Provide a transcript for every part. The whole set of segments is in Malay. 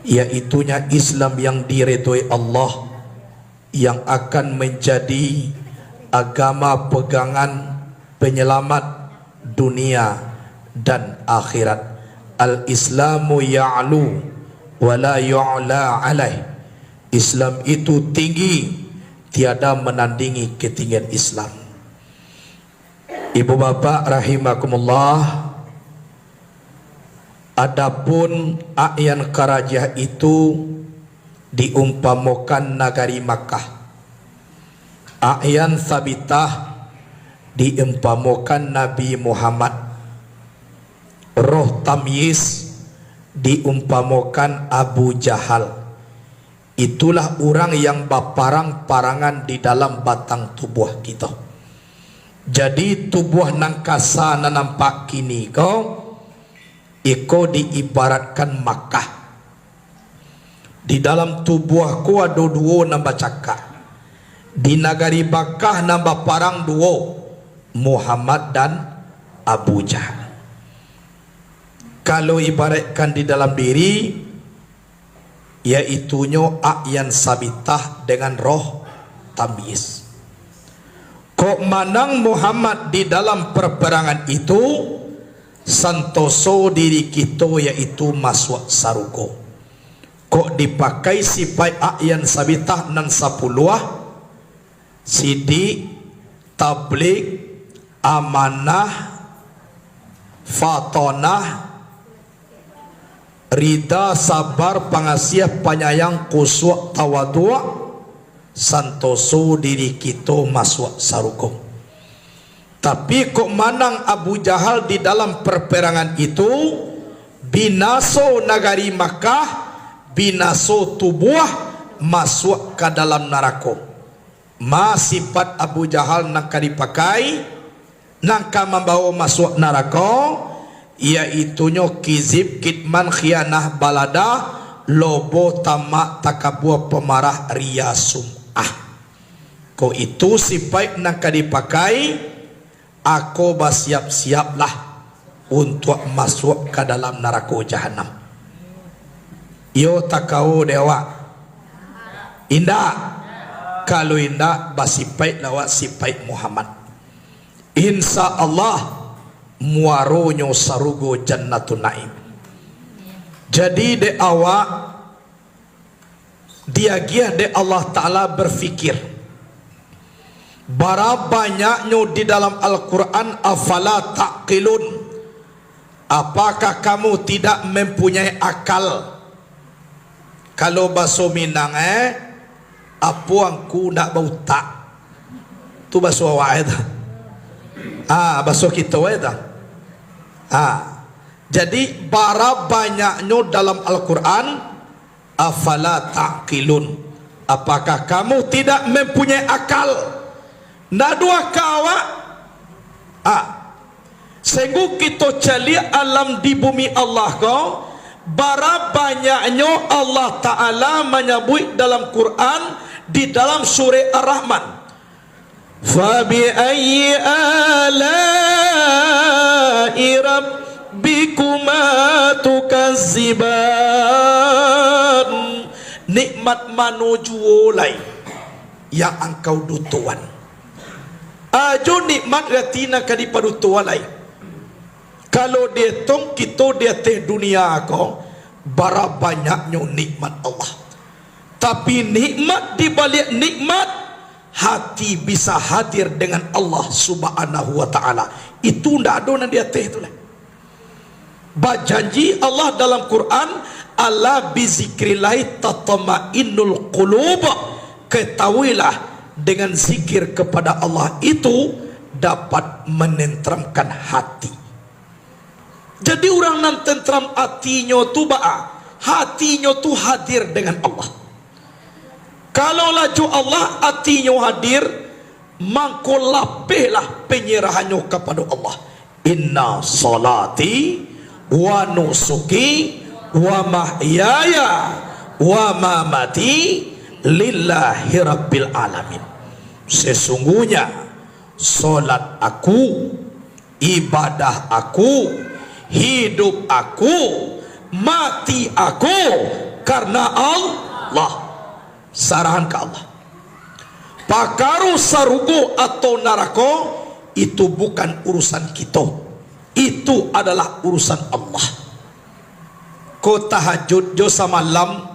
yaitunya Islam yang diridhoi Allah, yang akan menjadi agama pegangan penyelamat dunia dan akhirat. Al-Islamu ya'lu wa la yu'la alaih. Islam itu tinggi, tiada menandingi ketinggian Islam. Ibu bapak rahimakumullah, adapun A'yan Qarajah itu diumpamakan nagari Makkah, A'yan Sabitah diumpamakan Nabi Muhammad, Roh Tamyiz diumpamakan Abu Jahal. Itulah orang yang berparang-parangan di dalam batang tubuh kita. Jadi tubuh nangkasa na nampak kini iko diibaratkan Makkah. Di dalam tubuhku ada dua nambah cakap. Di nagari Makkah nambah parang dua, Muhammad dan Abu Jahal. Kalau ibaratkan di dalam diri, yaitunya A'yan Sabitah dengan Roh Tamyiz. Kok manang Muhammad di dalam perperangan itu, santoso diri kita yaitu masuk saruko. Kok dipakai sifat A'yan Sabitah nan 10 Sidik, Tabligh, Amanah, Fatonah, Rida, Sabar, Pengasih, Penyayang, Khusyu', Tawadhu', santoso diri kita masuk saruko. Tapi kok manang Abu Jahal di dalam perperangan itu, binaso nagari Makkah, binaso tubuh, masuk ke dalam neraka. Sifat Abu Jahal nangka dipakai, nangka membawa masuk neraka, yaitunya kizib, kitman, khianah, balada, lobo, tamak, takabur, pemarah, riya, sum'ah. Kau itu sifat nangka dipakai, aku bersiap-siaplah untuk masuk ke dalam neraka jahanam. Yo takau dewa indah. Kalau indah basifat lawat sifat Muhammad, insya Allah muaronyo sarugo jannatun naim. Jadi de awak dia giah de Allah Ta'ala berfikir, bara banyaknya di dalam Al-Quran, afala taqilun, apakah kamu tidak mempunyai akal? Kalau bahasa Minang apuangku nak bau tak, tu bahasa awak itu. Bahasa kita itu. Jadi bara banyaknya dalam Al-Quran, afala taqilun, apakah kamu tidak mempunyai akal? Ndak dua kawak. Sehingga kita cari alam di bumi Allah kau, bara banyaknya Allah Ta'ala menyebut dalam Quran, di dalam surah Ar-Rahman, fabi'ayyi ala'i rabbikuma tukazziban, nikmat manuju oleh yang engkau dutuan. Ajo nikmat ratina kadipadu tualai. Kalau dia tong kita dia teh dunia ko, bara banyaknya nikmat Allah. Tapi nikmat di balik nikmat, hati bisa hadir dengan Allah Subhanahu wa Ta'ala. Itu ndak ada dia teh tu lah. Berjanji Allah dalam Quran, ala bizikrillah tatma'innul qulub. Ketahuilah, dengan zikir kepada Allah itu dapat menenteramkan hati. Jadi orang nan tentram hatinya tu hatinya tu hadir dengan Allah. Kalau laju Allah hatinya hadir, maka lapehlah penyerahannya kepada Allah. Inna salati wa nusuki wa mahyaya wa mamati lillahi rabbil alamin. Sesungguhnya solat aku, ibadah aku, hidup aku, mati aku karena Allah. Sarahan ke Allah. Pakaru sarugo atau narako itu bukan urusan kita, itu adalah urusan Allah. Ko tahajud jo samalam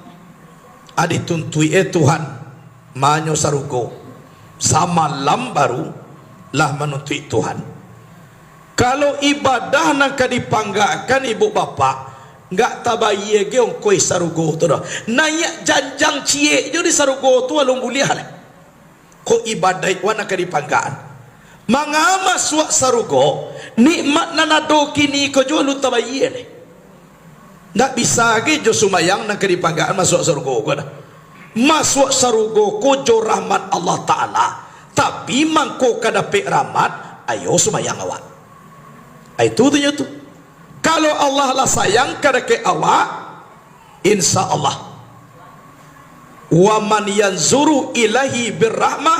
adituntui Tuhan manyo sarugo samalam baru lah menuntui Tuhan. Kalau ibadah nak dipanggakan ibu bapak nggak tabaye geong koi sarugo tu dah nayak janjang cie jo di sarugo tu alung buliah lah. Ko ibadah wana kadipanggaan mangama suak sarugo nikmat nanado kini ko jo lu tabaye ni ndak bisa ge jo sumayang nak kadipanggaan masuk sarugo ko dah masuk sarugo ko jo rahmat Allah Taala tapi mangko kadape rahmat ayo sumayang awak itu tu kalau Allah lah sayang kadake awak insya Allah. Wa man yanzuru ilahi birrahmah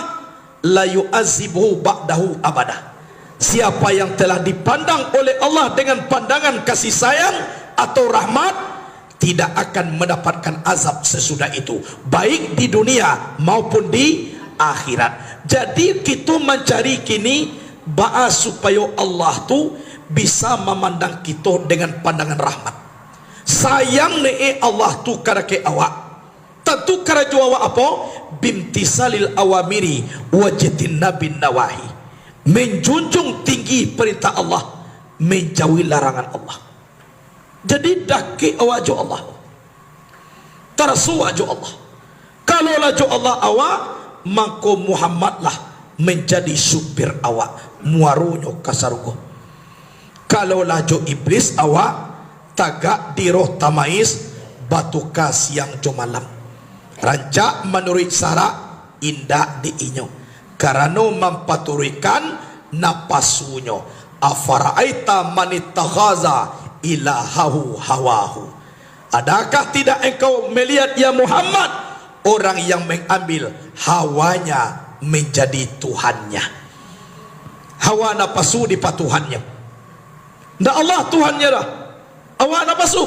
la yu'azibuhu ba'dahu abada. Siapa yang telah dipandang oleh Allah dengan pandangan kasih sayang atau rahmat tidak akan mendapatkan azab sesudah itu, baik di dunia maupun di akhirat. Jadi kita mencari kini ba'a supaya Allah tu bisa memandang kita dengan pandangan rahmat. Sayang ne Allah tu kadake awak. Tentu karena awak apa? Bimtisalil awamiri wajitin nabi nawahi. Menjunjung tinggi perintah Allah, menjauhi larangan Allah. Jadi daki awak jo Allah. Tarasu jo Allah. Kalau lah jo Allah awak, maka Muhammad lah menjadi supir awak. Muarunyo kasarugo. Kalau lah jo iblis awak, tagak di roh tamais batu kas yang jo malam. Rancak menurut syarak indah di inyo karena mempaturikan napasunyo. Afara'aita manittakhaza ilahahu hawahu. Adakah tidak engkau melihat ya Muhammad orang yang mengambil hawanya menjadi Tuhannya? Hawa napasu dipatuhannya. Ndak Allah Tuhannya dah. Awak napasu.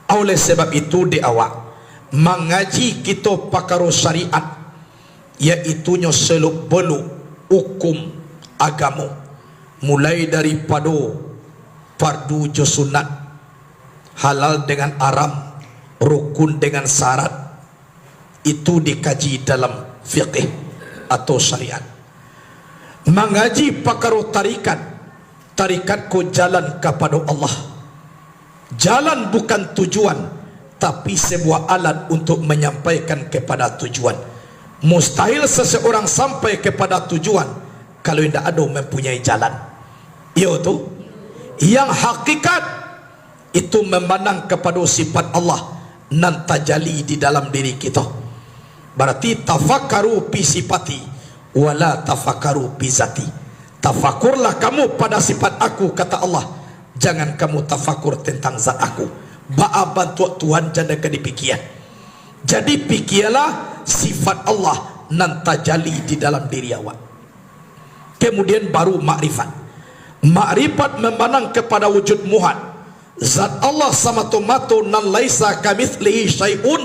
Oleh sebab itu di awak mengaji kita pakaro syariat iaitunya seluk beluk hukum agama mulai daripada fardu jo sunat, halal dengan haram, rukun dengan syarat, itu dikaji dalam fiqh atau syariat. Mengaji pakaro tarikat, tarikat ko jalan kepada Allah. Jalan bukan tujuan tapi sebuah alat untuk menyampaikan kepada tujuan. Mustahil seseorang sampai kepada tujuan kalau tidak ada mempunyai jalan. Itu yang hakikat itu memandang kepada sifat Allah nan tajali di dalam diri kita. Berarti tafakkaru fi sifati wala tafakkaru fi zati. Tafakurlah kamu pada sifat aku kata Allah, jangan kamu tafakur tentang zat aku. Ba'a bantu Tuhan janda ke dipikiran. Jadi pikirlah sifat Allah nan tajali di dalam diri awak. Kemudian baru makrifat. Makrifat memandang kepada wujud muhad. Zat Allah samatu-matu nan laisa kamitslihi syai'un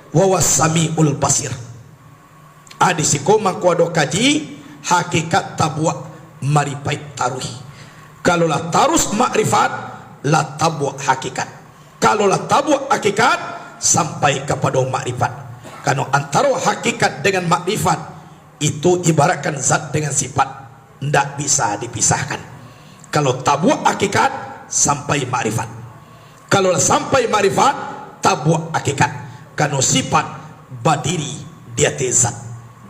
wa was-sami'ul basir. Adisiko mangko kaji hakikat tabuak marifat taruhi. Kalau lah tarus makrifat la tabuak hakikat. Kalau lah tabuak hakikat sampai kepada makrifat. Karena antara hakikat dengan makrifat itu ibaratkan zat dengan sifat, tidak bisa dipisahkan. Kalau tabuak hakikat sampai makrifat. Kalau sampai makrifat tabuak hakikat. Karena sifat badiri dia zat.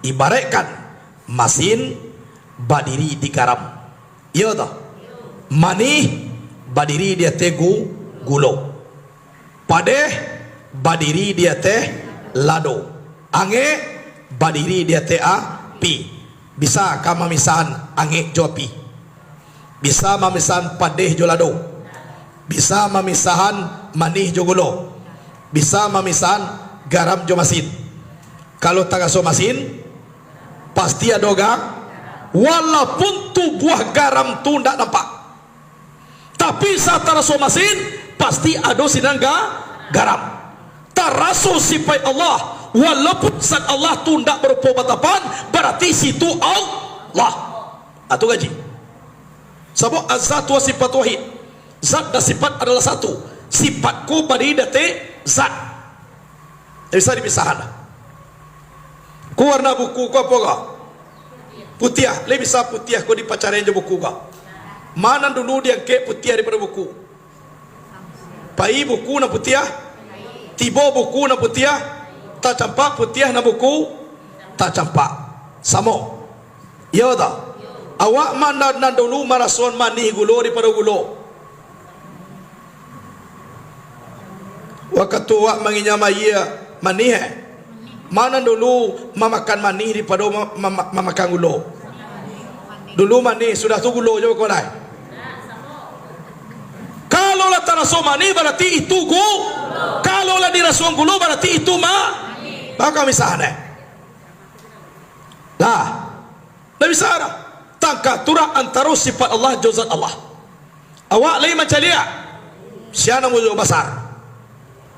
Ibaratkan masin badiri di garam. Iya tak? Manih badiri dia tegu gulo. Padeh badiri dia teh lado. Ange badiri dia teh api. Bisa kama misahan ange jo api. Bisa mamisahan padeh jo lado. Bisa mamisahan manih jo gulo. Bisa mamisahan garam jo masin. Kalau tagaso masin pasti ada gang. Walaupun tu buah garam tu ndak nampak, tapi saat tagaso masin pasti ada sinangga garam. rasul sifat Allah, walaupun zat Allah tu tidak berupa batapan, berarti situ Allah. Itu gaji. Sebab azat wa sifat wahid. Zat dan sifat adalah satu. Sifatku bari date zat. Tak bisa dipisahkan. Ku warna buku ku apa kau? Putih. Lebih bisa putih kau dipacarin je buku kau. Mana dulu dia ke putih daripada buku? Pai buku na putih. Tibo buku na putih. Tak campak putih na buku. Tak campak. Samo. Ya tak? Awak mana dulu marason mani gulo daripada gulo. Waktu awak menginyama ia mani mana dulu memakan mani daripada memakan gulo. Dulu mani sudah tu gulo je kau dah. Kalau lah taraso mani berarti itu gulo. Kalau lah dirasuang gulo berarti itu maka misalnya. Lah, tak bisa ada. Tangka turah antara sifat Allah juzat Allah. Awak lain macam dia. Siapa mujur besar?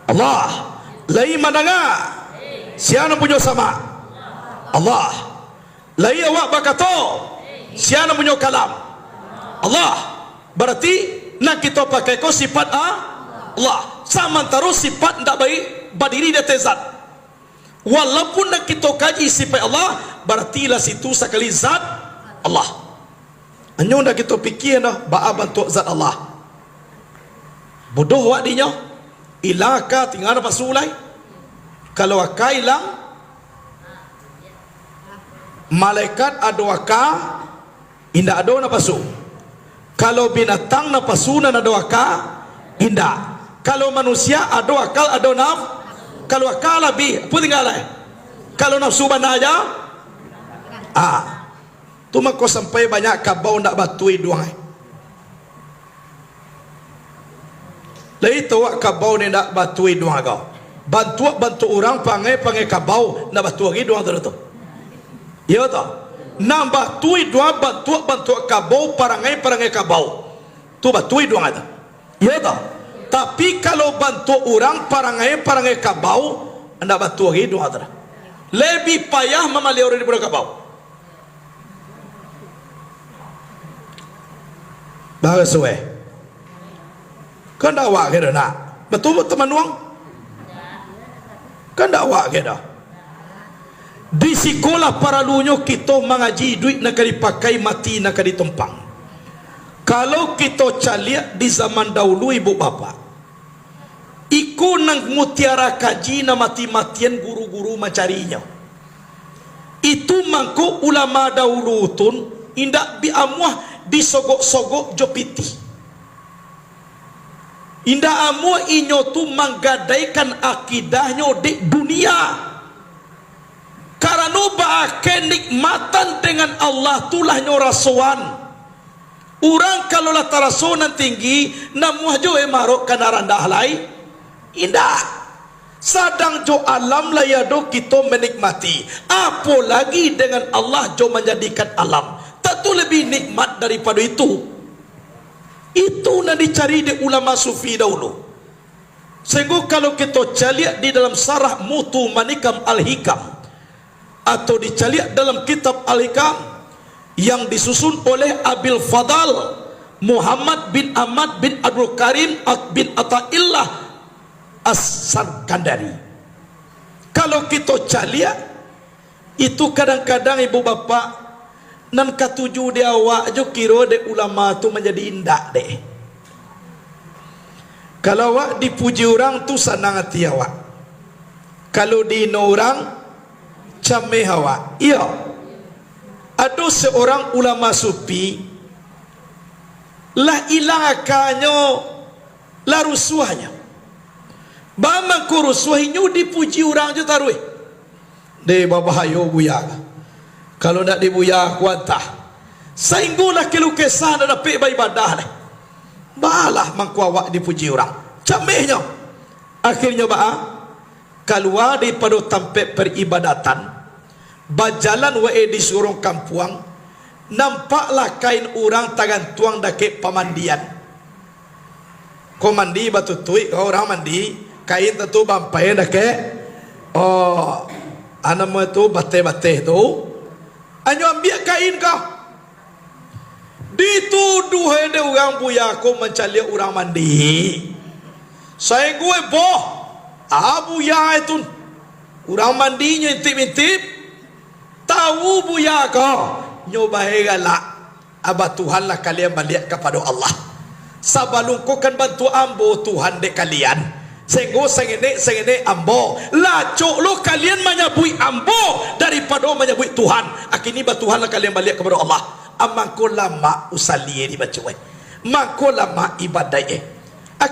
Allah. Lain mendengar. Siapa punya sama? Allah. Lain awak berkata. Siapa punya kalam? Allah. Berarti nak kita pakai ko sifat Allah. Sama terus sifat tidak baik berdiri di atas zat. Walaupun nak kita kaji sifat Allah, berartilah situ sekali zat Allah. Hanya dah kita fikir dah ba'a bentuk zat Allah. Bodoh wak dinya. Ilaka tinggal apa sulai. Kalau waka hilang, malaikat ada waka, indah ada apa su. Kalau binatang na pasu na ada waka, indah. Kalau manusia ada akal, ada naf. Kalau akal lebih, apa tinggal lah. Kalau nafsu mana aja, tu mako sampai banyak kabau nak batui doang. Lai tu kabau ni nak batui doang kau. Bantu orang pangai kabau nak batu lagi doang tu. Ya tak? Nak batui doang bantu kabau parangai kabau. Tu batui doang ada. Ya tak? Tapi kalau bantu orang parangai kabau nak batu lagi doang tu. Lebih payah memali orang daripada kabau. Bagus we. Kan dah awak kira nak. Betul teman wang? Kan dah awak kira. Di sekolah para lunyo kita mengaji duit nak dipakai mati nak ditumpang. Kalau kita caliak di zaman dahulu ibu bapa. Iku nang mutiara kaji na mati-matian guru-guru mencarinya. Itu mangko ulama dahulu tun indak biamuah disogok-sogok jopiti. Indah amu inyo tu menggadaikan akidahnya di dunia. Karena bahkan nikmatan dengan Allah tulah nyorasuan. Orang kalau lah tarasunan tinggi, namuah jo marok kana rendah lai. Indah. Sadang jo alam layado kita menikmati. Apalagi dengan Allah jo menjadikan alam. Tentu lebih nikmat daripada itu. Itu nak dicari di ulama sufi dahulu. Sehingga kalau kita caliak di dalam sarah Mutu Manikam Al-Hikam atau dicaliak dalam kitab Al-Hikam yang disusun oleh Abil Fadal Muhammad bin Ahmad bin Abdul Karim bin Ata'illah As-Sarkandari. Kalau kita caliak itu kadang-kadang ibu bapa nan katuju dia awak jo kira de ulama tu menjadi indah deh. Kalau awak dipuji orang tu senang hati awak. Kalau dihina orang cameh awak. Iya. Ada seorang ulama sufi lah hilang akannya lah rusuhnya. Bama ku rusuhinyu dipuji orang je taruh. De babahayo buya. Kalau nak dibuya kuantah sainggulah kelukesan ada pe ibadah ni. Balah mangku awak dipuji orang. Camehnya. Akhirnya keluar daripada tempat peribadatan. Berjalan wae di surung kampuang. Nampaklah kain orang tangan tuang dake pemandian. Kau mandi batu tuik, kau orang mandi. kain tentu bampai dah ke. Oh, anama tu bate-bate tu. Anyo ambil kain kau. Dituduh ada orang buya aku mencari orang mandi. Saya gue boh. Buya itu. Orang mandinya intip-intip. Tahu buya kau. Nyoba galak. Abah Tuhan lah kalian balik kepada Allah. Sabalung ko kan bantu ambo Tuhan dek kalian. Senggo sengene ambo. Lacok lo kalian menyabui ambo daripada menyabui Tuhan. Akini ba Tuhan lah kalian balik kepada Allah. Amangko lama usalie di bacuai. Mangko lama ibadah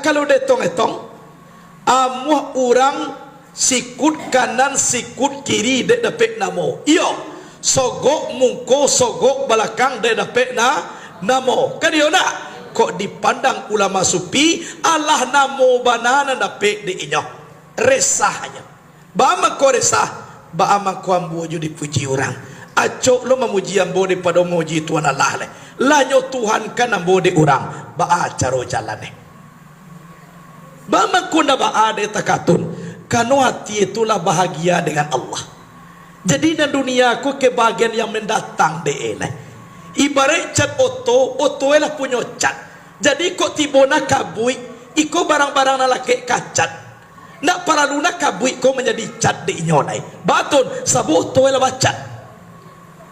kalau detong-etong amuh orang sikut kanan sikut kiri dek dapet namo. Iyo sogok mungko sogok belakang dek dapet namo. Kan iyo nak kok dipandang ulama supi Allah namo banana dapet di inyo resahnya. Ba amangko resah, ba amangko ambo ju dipuji orang. Acok lo memuji ambo daripada memuji Tuhan Allah le. Lanyo Tuhan kan ambo di orang. Ba caro jalan ne. Ba makuna ba ade takatun. Kanu hati itulah bahagia dengan Allah. Jadi di dunia aku kebahagiaan yang mendatang de ele. Ibarat cat oto lah punya cat. Jadi kok tibona kabui, iko barang-barang nalake kacat. Nak paraluna kabui ko menjadi cat de inyonai. Batun sabu oto lah bacat.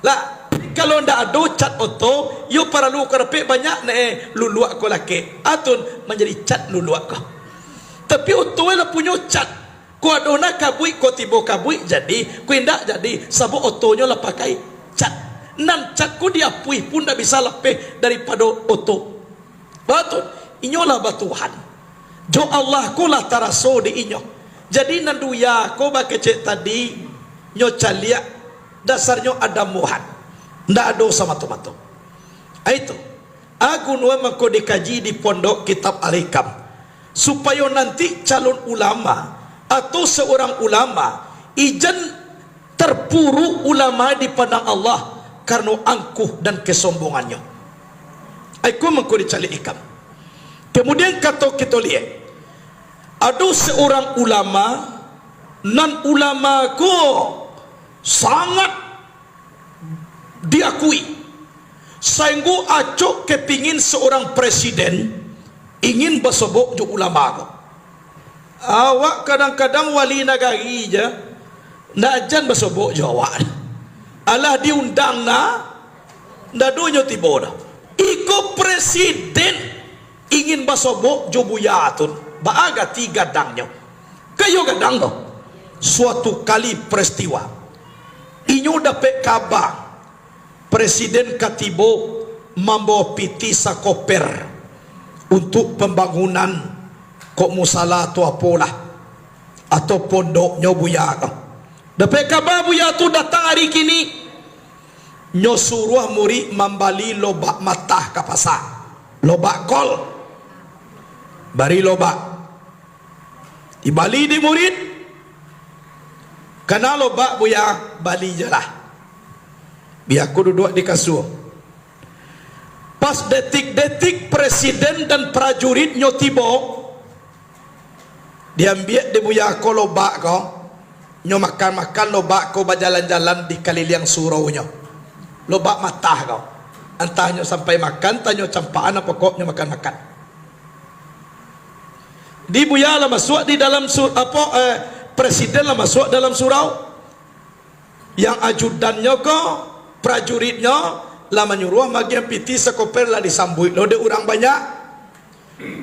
Lah kalau ndak ada cat oto, yo perlu kerpe banyak luluak ko laki. Atun menjadi cat luluak ko. Tapi oto lah punya cat. Ko adona kabui ko tibo kabui jadi, ko ndak jadi sabu otonya lah pakai cat. Nan cat ko dia puih pun ndak bisa lepeh daripada oto. Batun inyolah batuhan. Jo Allah ko lah taraso di inyo. Jadi nanduya ko ba kecek tadi nyo caliak dasarnya ada muhan. Ndak ada sama tomato. Itu. Aku nuwe mako dikaji di pondok kitab Al-Hikam. Supaya nanti calon ulama atau seorang ulama ijan terpuruk ulama di pandang Allah karena angkuh dan kesombongannya. Aku mako dicari ikam. Kemudian kata kita lihat. Ada seorang ulama nan ulama ko sangat diakui. Sanggup acok kepingin seorang presiden ingin bersobok jo ulama ko. Awak kadang-kadang wali nagari je nak jan bersobok jo awak. Alah diundang na ndadonya tiba dah. Iko presiden ingin bersobok jo buyatun. Baaga tiga dangnya. Kayo gadang tu. Suatu kali peristiwa inyo dapat kabar Presiden Katibo membawa piti sakoper untuk pembangunan kok musala atau apalah atau pondoknya buya. Dapat kabar buya tu datang hari kini nyo suruh murid membali lobak matah ke pasar, lobak kol bari lobak dibali di murid. Karena lobak buya bali je lah. Biar aku duduk di kasur. Pas detik-detik presiden dan prajurit nyotibo, diambil di buya aku lobak kau. Nyo makan-makan lobak kau berjalan-jalan di kaliliang surau nyo. Lobak matah kau. Entah nyo sampai makan, entah nyo campaan apa kok nyo makan-makan. Di buya lah masuk di dalam presiden lah masuk dalam surau. Yang ajudannya ko prajuritnya lah menyuruh bagian piti sekoper lah disambut lo de orang banyak.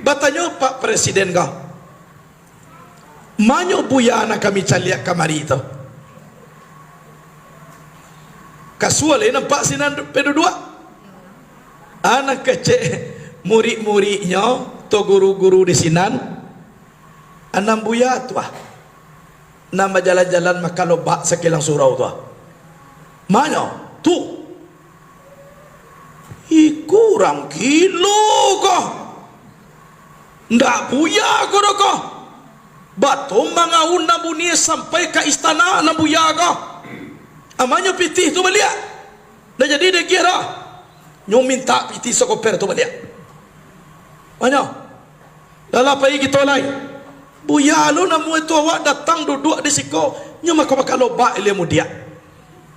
Batanya Pak Presiden kau manyo buya anak kami caliak kamari itu kasual nampak sinan pedudua anak kecil murid-muridnya to guru-guru di sinan anam buya tu nama jalan-jalan makan lobak sekilang surau tu mana tu kurang kilo kah ndak buya kah batu mangaun nabuni sampai ke istana nabuya kah amanya pitih tu balik dah jadi dia kira nyo minta pitih sekoper tu balik mana dalam pagi kita lain Buya lo namu itu awak datang duduk di siko, nyama kau bakal lobak ilmu mudia.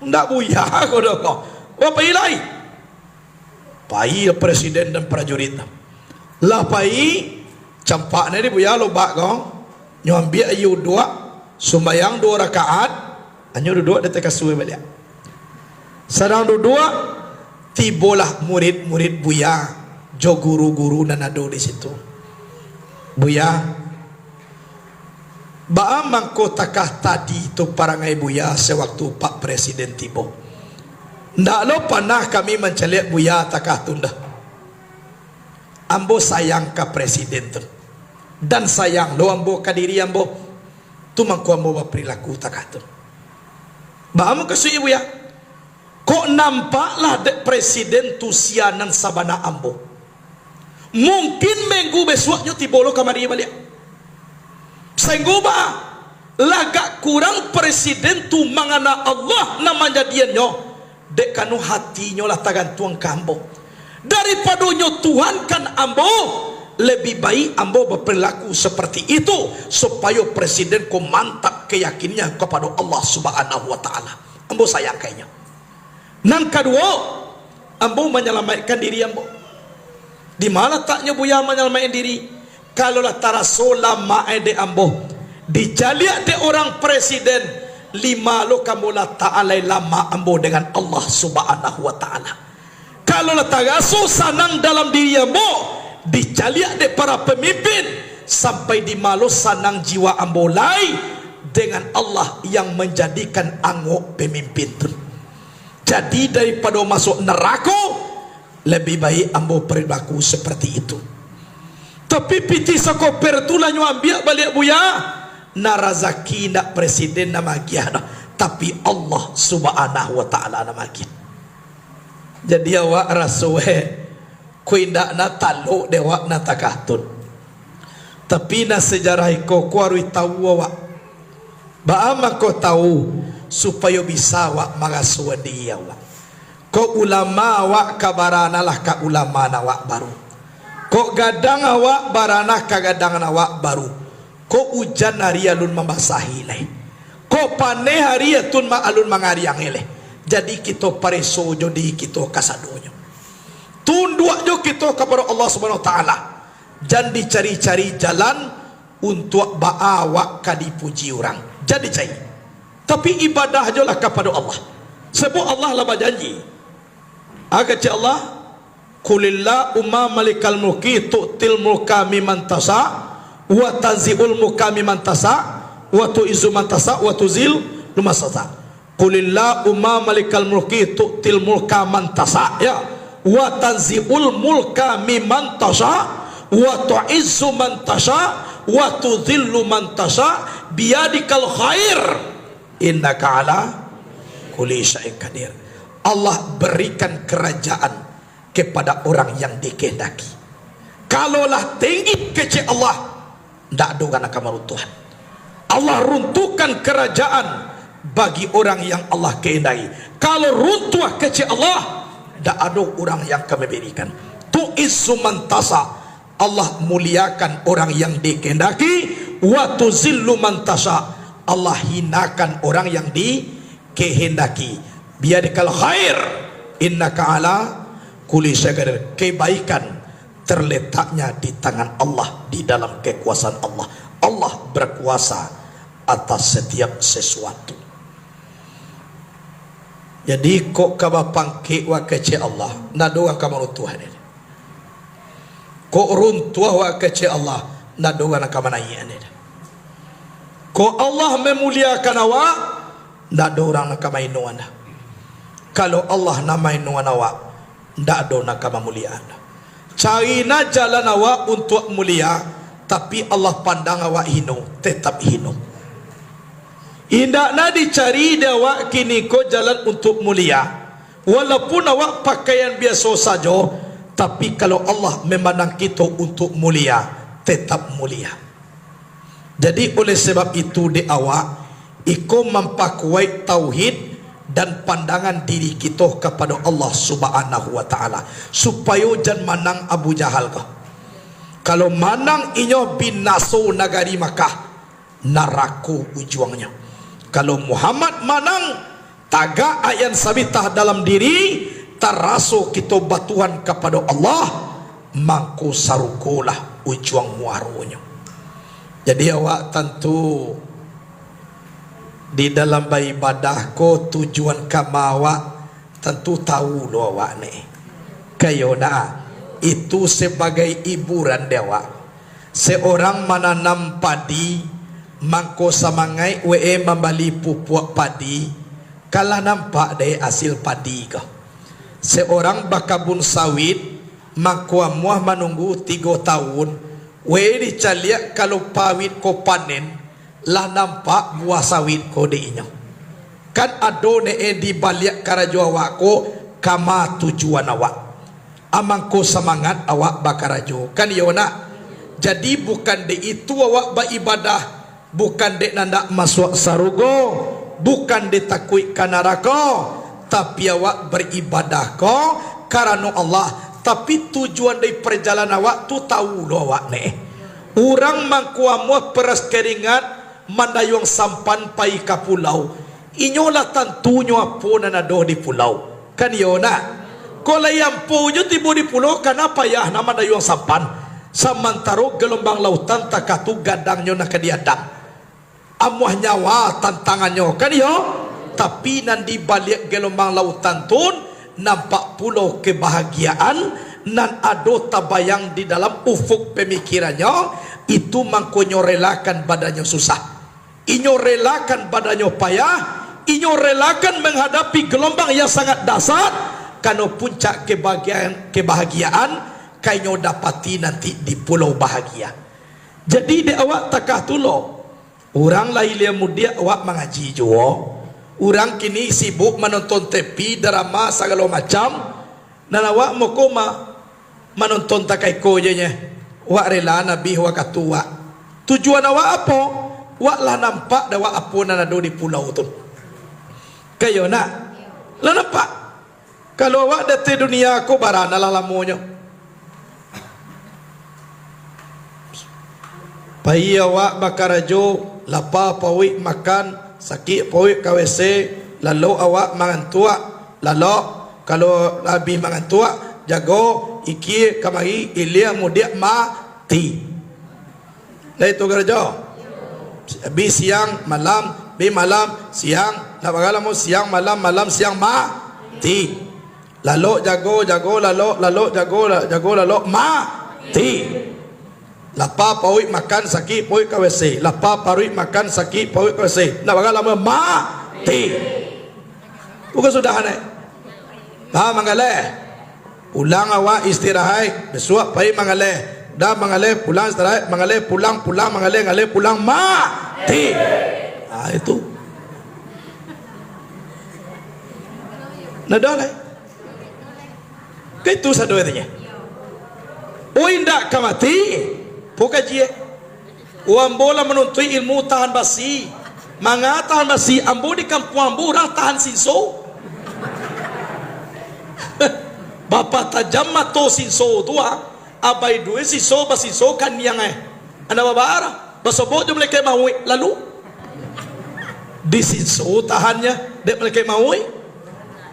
Ndak buya kau dah kau. Apa ilai? Pai presiden dan prajurit. Lah pai campak ni buya lobak kau. Nyambi ayu dua, sembahyang 2 rakaat, anyo duduk di tekas suwe balik. Sedang duduk, tibolah murid-murid buya, jo guru-guru dan ada di situ. Buya, Ba'a mangkotakah tadi itu parangai buya sewaktu Pak Presiden tiba. Ndak lo pernah kami menceliak buya takah tunda. Ambo sayang ke Presiden tu. Dan sayang lo ambo ke diri ambo. Tu mangko ambo berperilaku takah tu. Ba'a mo kasui buya. Kok nampaklah dek Presiden tu sianan sabana ambo. Mungkin minggu besoknya tiba lo kamari balik. Sehingga lagak kurang presiden tu mangana Allah namanya dia nyo dek kanu hatinya lah tagantuang ke ambo daripada nyo Tuhan kan ambo lebih baik ambo berperilaku seperti itu supaya presiden ko mantap keyakinannya kepada Allah Subhanahu wa taala. Ambo sayang kayaknya. Nang kedua, ambo menyelamatkan diri ambo. Di mana taknya buya menyelamatkan diri? Kalau lah tarasola ma'ede ambo dijaliak de orang presiden 5 lo kamu lah ta'alai lama ambo dengan Allah Subhanahu wa ta'ala. Kalau lah taraso sanang dalam diri ambo dijaliak de para pemimpin sampai di malo sanang jiwa ambo lai dengan Allah yang menjadikan angok pemimpin tu. Jadi daripada masuk neraka lebih baik ambo perilaku seperti itu. Tapi piti sako pertulah nyo ambil balik buya na razaki nak presiden na magiah na. Tapi Allah Subhanahu wa taala na magiah. Jadi awak rasuwe ku indak na taluk dewak na takatun. Tapi na sejarah ko arui tahu awak. Baama ko tahu supaya bisa awak magasuwa dia awak. Ko ulama awak kabarana lah ka ulama na awak baru. Kok gadang awak baranah kagadang awak baru. Kok hujan hari alun membasahi leh. Kok paneh hari atun ma alun mangariang leh. Jadi kita pareso jodi kita kasadonyo. Tunduk jo kita kepada Allah Subhanahu wa taala. Jangan dicari-cari jalan untuk baawak kadipuji orang. Jadi cari. Tapi ibadah jo lah kepada Allah. Sebab Allah lah berjanji. Agak Allah Kulillah umma malikal mulki tu'til mulka mimman tasa wa tanzi'ul mulka mimman tasa wa tu'izzu man tasa wa tuzil man tasa. Kulillah umma malikal mulki tu'til mulka man tasa ya wa tanzi'ul mulka mimman tasa wa tu'izzu man tasa wa tuzillu man tasa biyadikal khair innaka ala kulli syai'in qadir. Allah berikan kerajaan kepada orang yang dikehendaki. Kalaulah tinggi kecil Allah, tidak ada akan meruntuhan. Allah runtuhkan kerajaan bagi orang yang Allah kehendaki. Kalau runtuh kecil Allah, tidak ada orang yang akan memberikan. Tu'izzu man tasa, Allah muliakan orang yang dikehendaki. Wa tuzillu man tasa, Allah hinakan orang yang dikehendaki. Biyadikal khair innaka ala kulli syai'in. Kebaikan terletaknya di tangan Allah, di dalam kekuasaan Allah. Allah berkuasa atas setiap sesuatu. Jadi kok kabapang ke wa kece Allah na doa kamar Tuhan ini. Kok runtuh wa kece Allah na doa na kamana ini. Kok Allah memuliakan awak na doa na kamainuan. Kalau Allah namainuan awak ndak ada nak mulia. Cari na jalan awak untuk mulia, tapi Allah pandang awak hino, tetap hino. Indak na dicari dia awak kini ko jalan untuk mulia. Walaupun awak pakaian biasa saja, tapi kalau Allah memandang kita untuk mulia, tetap mulia. Jadi oleh sebab itu di awak iko memperkuat tauhid dan pandangan diri kita kepada Allah Subhanahu wa taala supaya jangan menang Abu Jahal kah. Kalau manang inyo binaso nagari Makkah, narako ujuangnya. Kalau Muhammad manang, taga ayan sabitah dalam diri, taraso kita batuhan kepada Allah, mangko sarukolah ujuang muaronyo. Jadi awak tentu di dalam beribadah ko tujuan kamawa tentu tahu lo awak ni. Kayona itu sebagai hiburan dewa. Seorang menanam padi, mangko samangai membali pupuk padi, kalah nampak deh hasil padi kah. Seorang bakabun sawit, mangko muah menunggu 3 tahun, dicaliak kalau pawit ko panen, lah nampak buah sawit ko diinyo. Kan ado di balik karajo awak ko, kama tujuan awak. Amangko semangat awak bakarajo kan yona. Jadi bukan de itu awak beribadah, bukan de nanda masuk sarugo, bukan de takui kanarako, tapi awak beribadah ko karena Allah. Tapi tujuan dari perjalanan awak tu tahu lo awak ne. Orang mangkuamu peras keringat mandayong sampan pai ka pulau. Inyolah tentunya apa nanado di pulau kan yona. Kalau yang punya tiba di pulau, kenapa ya nama dayung sampan? Samantaro gelombang lautan takatu gadangnya nak kediadang. Amuah nyawa tantangannya kan yo. Tapi nanti balik gelombang lautan tun nampak pulau kebahagiaan nan ado tabayang di dalam ufuk pemikirannya itu mangkonyo relakan badannya susah. Inyo relakan badannya payah, inyo relakan menghadapi gelombang yang sangat dasar. Karena puncak kebahagiaan kainyo dapati nanti di pulau bahagia. Jadi di awak takah tulo. Orang lain yang mudia awak mengaji jo. Orang kini sibuk menonton TV, drama segala macam. Dan awak mau koma menonton takai kojenya. Awak rela nabi awak katua. Tujuan awak apa? Awak lah nampak dah awak apa nanado di pulau tu. Kayo nak. Lah nampak. Kalau awak datang dunia aku barana lah lamunya. Pai awak bakarajo lapa pawi makan sakit pawi KWC lalu awak mangantua lalu kalau lebih mangantua jago iki kamari ilia mudia mati. Lah itu kerja. Bi siang malam, bi malam siang, nak bagalamu siang malam malam siang mati. Lalu jago lalu jago mati. Lapa pawi makan sakit pawi KWC. Lapa pawi makan sakit pawi KWC. Nak bakal lama mati. Bukan sudah aneh. Mangale. Pulang awak istirahat. Besok pawi mangale. Dah mangale pulang istirahat. Mangale pulang mangale pulang mati. Itu. Nada lah. Itu satu artinya. Oh indak kamati, pokajie. Uambola menuntui ilmu tahan basi, mangatahan basi. Ambo di kampung ambo orang tahan sinso. Bapak tajam mato sinso tua, abai dua sinso basinso kan yang anda babara, basobot jom leke maui lalu. Di sinso tahannya, dek leke maui,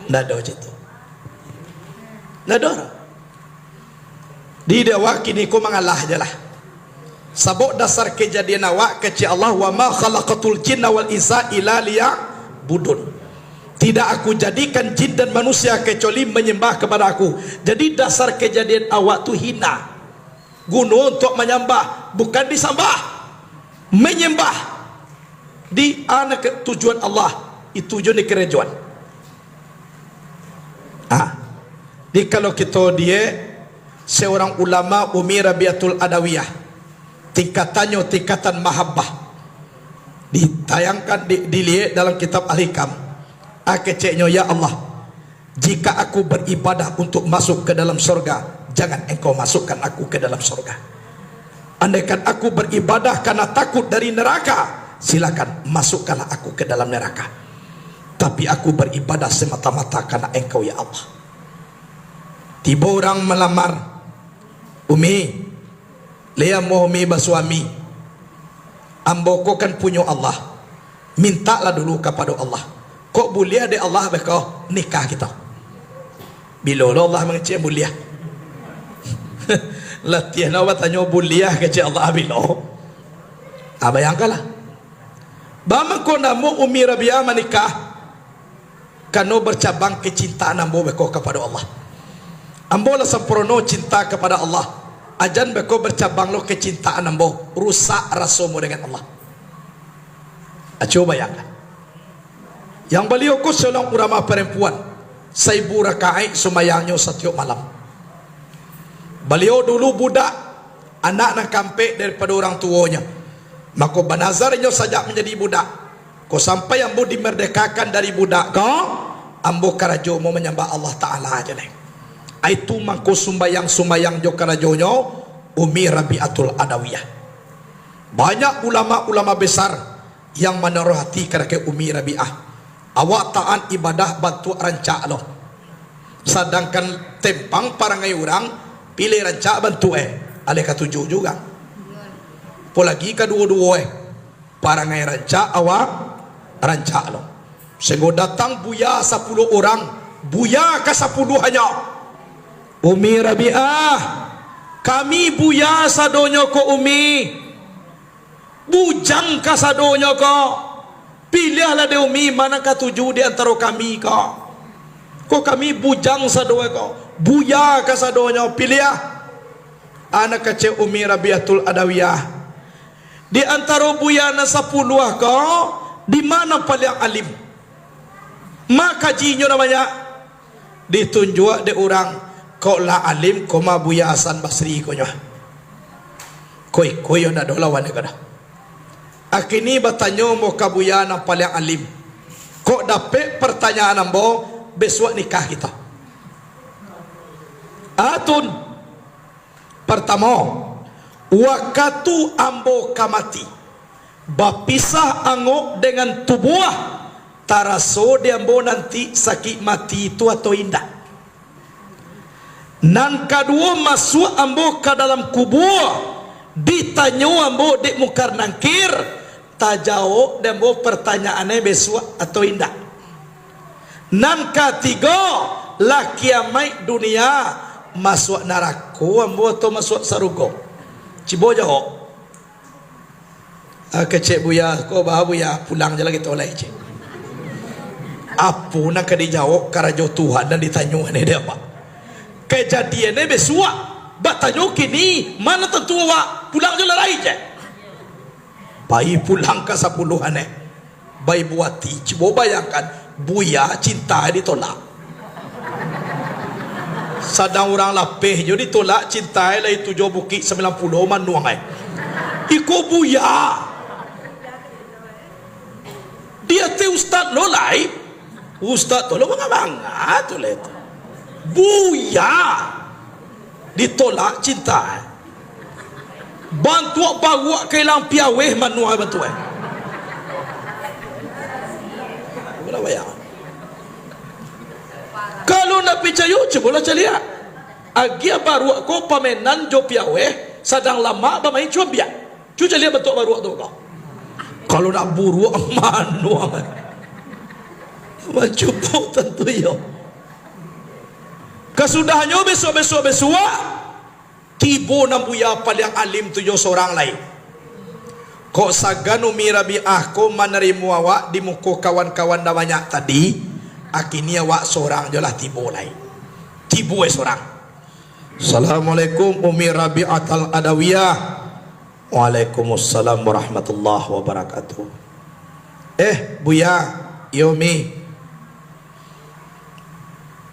nada itu. Nadara di awak kini ko mengalah je lah. Sabuk dasar kejadian awak keci Allah wa ma khalaqatul jinna wal insa illa liya'budun. Tidak aku jadikan jin dan manusia kecuali menyembah kepada aku. Jadi dasar kejadian awak tu hina. Guna untuk menyembah, bukan disembah. Menyembah. Di anak tujuan Allah itu tujuan di kerajaan. Jadi kalau kita dia seorang ulama Umi Rabiatul Adawiyah, tingkatannya tingkatan mahabbah, ditayangkan dilihat dalam kitab Al-Hikam. Keceknya, ya Allah, jika aku beribadah untuk masuk ke dalam surga, jangan engkau masukkan aku ke dalam surga. Andaikan aku beribadah karena takut dari neraka, silakan masukkanlah aku ke dalam neraka. Tapi aku beribadah semata-mata karena engkau ya Allah. Tiba orang melamar, Umi, Lia mohmi basuami. Ambo ko kan punya Allah. Mintalah dulu kepada Allah. Kok boleh ada Allah beko nikah kita. Bila Allah mengecek boleh. Latihan awak tanya boleh kecek Allah bila. Bayangkanlah. Bama ko namo Umi Rabi'ah menikah. Kano bercabang kecintaan ambo beko kepada Allah. Ambo lah sempurna cinta kepada Allah. Ajan beko bercabang lo kecintaan ambo. Rusak rasamu dengan Allah. Coba bayangkan. Yang beliau ko seorang ulama perempuan. 1000 rakaat sumayangnya setiap malam. Beliau dulu budak. Anak nak kampek daripada orang tuanya. Maka banazarnya saja menjadi budak. Kau sampai ambo dimerdekakan dari budak kau. Ambo karajo mau menyembah Allah Ta'ala aja nih. Itu mangko sumbayang jo karajonyo Umi Rabi'atul Adawiyah. Banyak ulama-ulama besar yang menaruh hati kepada Umi Rabi'ah. Awak taat ibadah bantu rancak loh. Sedangkan tempang parangai orang pilih rancak bantu alih ketujuh juga. Apalagi kedua-dua parangai rancak awak rancak loh. Sehingga datang buya 10 orang, buya ke 10 hanya. Umi Rabi'ah, kami buya sadonyo ko Umi. Bujang ka sadonyo ko. Pilihlah de Umi mana ketujuh di antara kami ko. Ko kami bujang sadoe ko. Buya ka sadonyo pilih. Anak kecil Umi Rabi'atul Adawiyah. Di antara buya na 10 ko, di mana paling alim? Maka jinyo namanya ditunjuk de orang kau la alim koma buya Hasan Basri ko nyo. Koy na do lawan kada. Akini batanyo mo kabuya na paling alim. Kok dapat pertanyaan ambo besok nikah kita. Atun pertama wakatu ambo kamati bapisah ango dengan tubuh taraso di ambo nanti sakit mati itu atau indah. Nan kedua masuk ambo ke dalam kubur ditanya ambo dek mukar nangkir tajawab dan ambo pertanyaannya besok atau indah. Nan ketiga lah kiamat dunia masuk neraka ambo atau masuk surga. Cibo jawab. Kecek buya ko bah buya pulang je lagi tolai je. Apa nak dijawab karajo Tuhan dan ditanya ni dia apa? Kejadiannya besok bertanya kini mana tentu awak pulang je larai je. Bayi pulang ke 10-an bayi buati coba bayangkan buya cinta ditolak. Sadang orang lapeh je ditolak cinta lah itu jo bukit 90 manuang iko buya dia te ustaz lo lai ustaz to lo bangga tu le buya ditolak cinta bantu bawa kelang piaweh manual bantu berapa ya kalau nak percaya cobalah celia agia baru ko pamenan jo piaweh sadang lama bermain coba cu celia bentuk baru tu kau kalau nak buru manual macam tentu yo kesudahnya besok tibo nambuya paling alim tujuh seorang lain. Kok sagan Umi Rabi'ah ko menerima awak di muka kawan-kawan namanya tadi. Akhirnya awak seorang je lah tibo lain. Tibo seorang. Assalamualaikum Umi Rabi'atul Adawiyah. Waalaikumsalam warahmatullahi wabarakatuh. Buya, Yomi.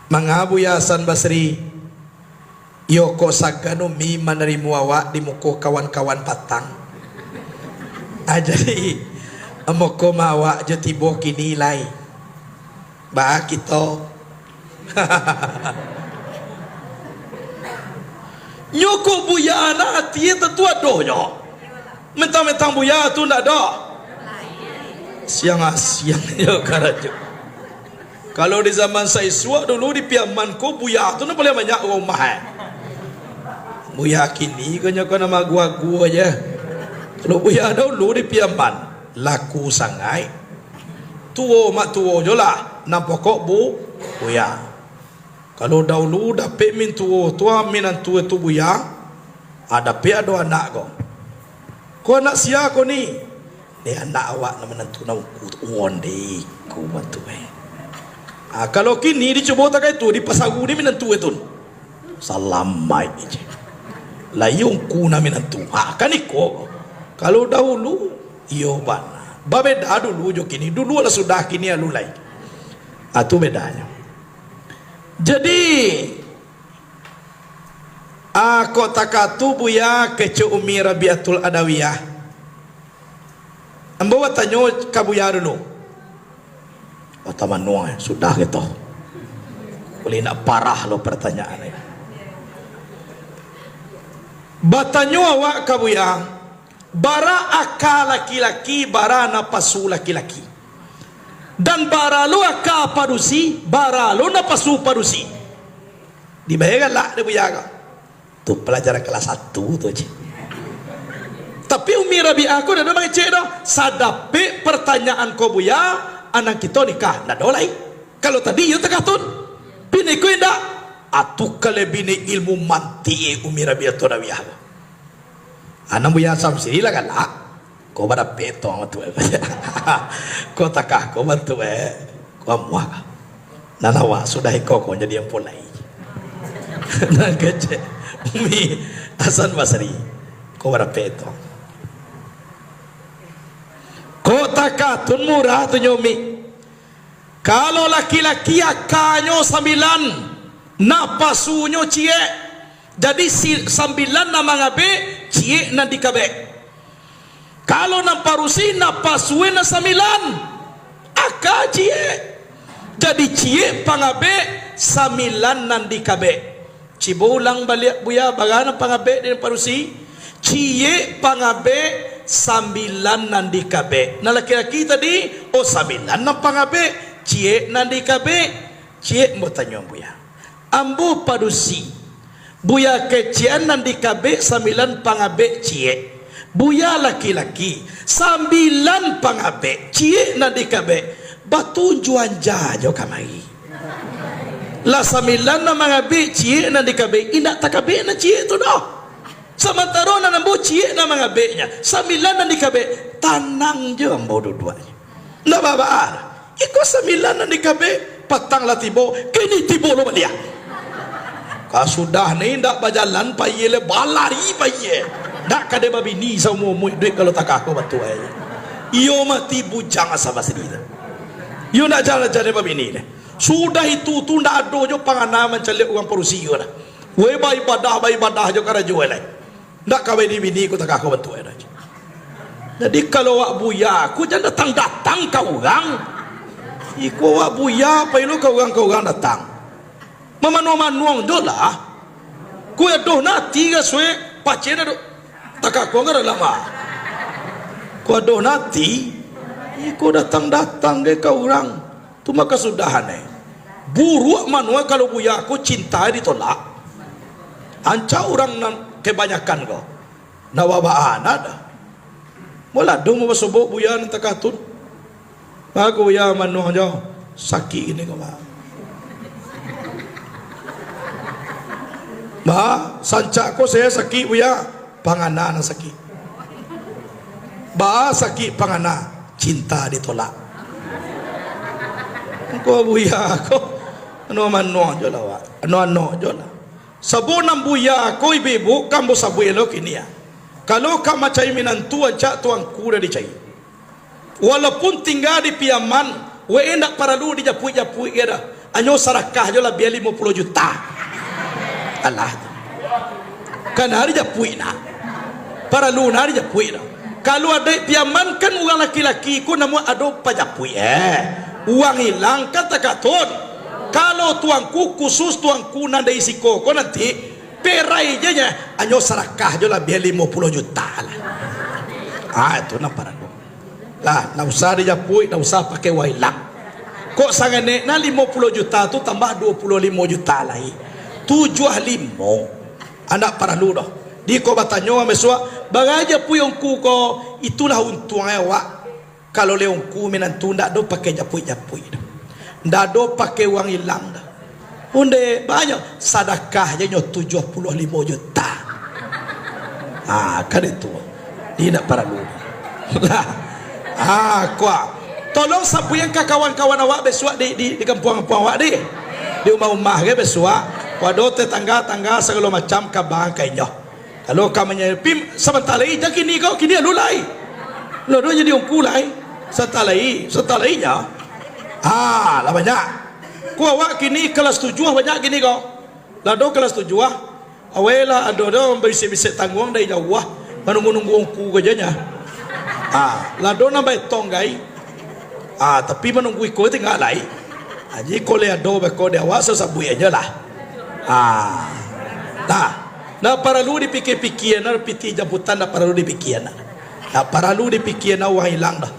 Mga Buya Hasan Basri. Yoko sagano mi menerima awak di muka kawan-kawan patang. Jadi moko awak je tibo kini lai. Ba kita. Yoko buya anak hati tentu ada yo. Mentang-mentang buya tu ndak ada. Siang yo karajo. Kalau di zaman saya suak dulu di Piaman ko buya tu nak boleh banyak orang mahal. Buya kini kanya ko nama gua aja. Kalau buya dahulu di Piaman laku sangai. Tuo mak tuo jola na pokok buya. Kalau dahulu dapat min tuo tua minan tuo tu buya, ada pe ada anak ko. Ko anak sia ko ni. Dia anak awak na menantu na uon deh ko mantu kalau kini dicoba tak itu di pasagu ni menantu itu. Salam mai je. Layung ku na menantu. Kan iko. Kalau dahulu iyo bana. Babeda dulu jo kini. Dulu lah sudah kini alulai. Itu bedanya. Jadi kota katu buya kece Umi Rabiatul Adawiyah. Ambawa tanyo kabuya dulu. Oh taman nuang sudah gitu. Boleh nak parah lo pertanyaan ini. Batanyo awak kabuya. Bara aka laki-laki, bara napasu laki-laki. Dan bara lo aka padusi, bara lo napasu padusi. Dibayangkan lah dia buyaga. Tu pelajaran kelas 1 tu je. Tapi Umi Rabi'ah aku dah memang cek dah. Sadapi pertanyaan kau buya, anak kita nikah nak dolai. Kalau tadi you terkatun, bini ku indah. Atu kale bini ilmu manti Umi Rabi'ah tu Rabi'ah. Anak buya samsiri lah kan lah. Kau pada peto amat tu. Kau takah kau bantu kau muak. Nanawa sudah kau jadi yang polai. Nak kece Umi Hasan Basri. Kau pada peto. Kau takatun murah tu nyomi. Kalau laki-laki akanyo 9, napasunyo cie. Jadi 9 nama ngabe, cie na dikabe. Kalau namparusi napasue na 9, aka cie. Jadi cie pangabe 9 nan dikabe. Cibulang balik buya bagana pangabe din parusi. Cie pangabe 9 nandi kabe. Na laki-laki tadi 9 na pangabe, cie nandi kabe. Cie mo tanyo buya. Ambu padusi. Buya kecian nandi kabe 9 pangabe cie. Buya laki-laki 9 pangabe, cie nandi kabe. Batu juan jajo kamai. La 9 na mangabe cie nandi kabe. Indak takabe na cie tu dah. Sementara na nambu cie na mga be-nya 9 na dikabe tanang je ambo dua-duanya na babaan iko 9 na dikabe patang la tibo kini tibo lo dia kasudah ni ndak bajalan payele balari paye ndak kade babini sa umum duit kalau tak aku batu iyo mati bujang sama sedih iyo nak jalan jadi babini ni sudah itu tu ndak ado jo pangana mencari uang perusi yo dah we ibadah jo kara jual lai. Ndak kawin di bini ku tak aku bantu aja. Jadi kalau wak buya aku jangan datang kau orang. Iku wak buya apa lu kau orang datang. Mamanuang dola. Ku adoh nati ga sue pacena do. Tak aku ngara lama. Ku adoh nati. Iku datang ke kau orang. Tu maka sudah aneh. Buruk manual kalau buya aku cinta ditolak. Anca orang nan kebanyakan kau nawabaan ada mula dong mau sobok buya nan takatun aku buya manuh jauh sakit ini kau bah sancak ko saya sakit buya pangana na sakit bah sakit pangana cinta ditolak ko buya ko ano manuh jauh lah ano jauh lah sabo nang buya ko ibu kambo sabuelo kinia. Kalau ka macai minantuan cak tuang kuda dicai. Walaupun tinggal di Piaman, we endak paralu di japui era. Anyo sarakah jo lah biar 50 juta. Allah. Kan hari japui na. Paralu na hari japui na. Kalau ada Piaman kan orang laki-laki ku namu ado pajapui uang hilang kan takatun. Kalau tuangku khusus tuangku nanda isi koko nanti perai je nya anyo sarakah jo lah biar 50 juta lah. Itu nampak lah. Nak usah dijapui, nak usah pakai wailang. Kok sangane na 50 juta tu tambah 25 juta lagi. 75. anak perlu dah di ko batanyo mesua bagaja pu yang ku ko itulah untungnya wa kalau leong ku menantu ndak do pakai japui ndak do pakai uang hilang dah unde banyak sedekahnya nyo 75 juta kan itu dia nak perlu kuah tolong sampaikan ke kawan-kawan awak besok di kampung-kampung awak di rumah-rumah ke besok waduh tetangga-tangga segala macam ke bangkainya kalau kamu pim sebentar lagi dah kini alulai lalu jadi ungkulai sebentar lagi nya lah banyak ku awak kini kelas 7 banyak kini kau lalu kelas 7 awela ada bisa tanggung dari jauh menunggu ungku kejanya lalu nampak tonggai tapi menunggu ikut tinggal lain aji kole ado beko dia awak sesabu aja lah nah perlu dipikir-pikir piti jemputan perlu dipikir perlu dipikir wah hilang dah